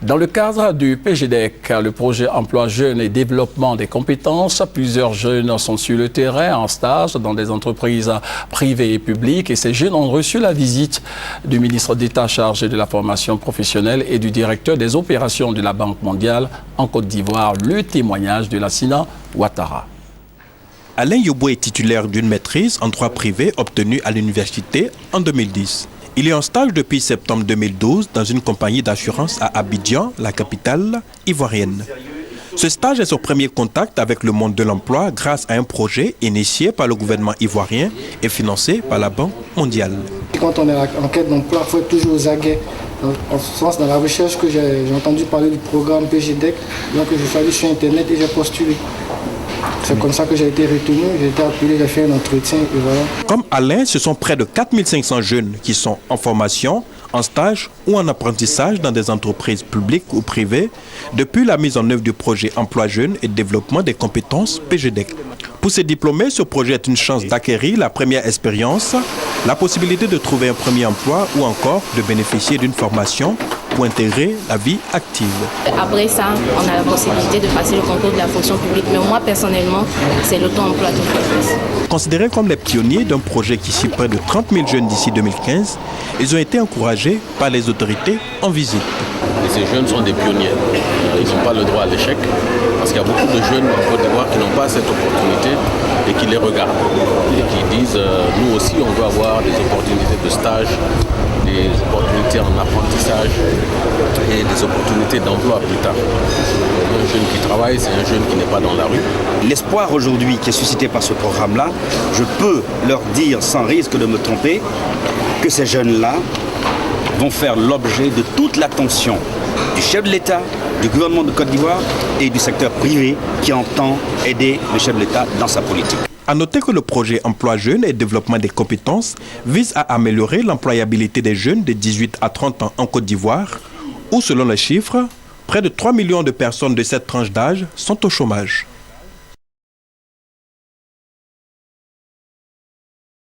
Dans le cadre du PGDEC, le projet Emploi Jeunes et Développement des compétences, plusieurs jeunes sont sur le terrain en stage dans des entreprises privées et publiques et ces jeunes ont reçu la visite du ministre d'État chargé de la formation professionnelle et du directeur des opérations de la Banque mondiale en Côte d'Ivoire. Le témoignage de Lassina Ouattara. Alain Yobo est titulaire d'une maîtrise en droit privé obtenue à l'université en 2010. Il est en stage depuis septembre 2012 dans une compagnie d'assurance à Abidjan, la capitale ivoirienne. Ce stage est son premier contact avec le monde de l'emploi grâce à un projet initié par le gouvernement ivoirien et financé par la Banque mondiale. Quand on est en quête d'emploi, il faut être toujours aux aguets. En ce sens, dans la recherche que j'ai entendu parler du programme PGDEC, donc je suis allé sur Internet et j'ai postulé. C'est comme ça que j'ai été retenu, j'ai été appelé, j'ai fait un entretien et voilà. Comme Alain, ce sont près de 4500 jeunes qui sont en formation, en stage ou en apprentissage dans des entreprises publiques ou privées depuis la mise en œuvre du projet Emploi Jeunes et Développement des compétences PGDEC. Pour ces diplômés, ce projet est une chance d'acquérir la première expérience, la possibilité de trouver un premier emploi ou encore de bénéficier d'une formation pour intégrer la vie active. Après ça, on a la possibilité de passer le concours de la fonction publique. Mais moi, personnellement, c'est l'auto-emploi qui me fait. Considérés comme les pionniers d'un projet qui cible près de 30 000 jeunes d'ici 2015, ils ont été encouragés par les autorités en visite. Et ces jeunes sont des pionniers. Ils n'ont pas le droit à l'échec parce qu'il y a beaucoup de jeunes en Côte d'Ivoire qui n'ont pas cette opportunité et qui les regardent et qui disent nous aussi on veut avoir des opportunités de stage, des opportunités en apprentissage et des opportunités d'emploi plus tard. Un jeune qui travaille, c'est un jeune qui n'est pas dans la rue. L'espoir aujourd'hui qui est suscité par ce programme-là, je peux leur dire sans risque de me tromper que ces jeunes-là vont faire l'objet de toute l'attention du chef de l'État, du gouvernement de Côte d'Ivoire et du secteur privé qui entend aider le chef de l'État dans sa politique. À noter que le projet Emploi Jeunes et Développement des compétences vise à améliorer l'employabilité des jeunes de 18 à 30 ans en Côte d'Ivoire, où selon les chiffres, près de 3 millions de personnes de cette tranche d'âge sont au chômage.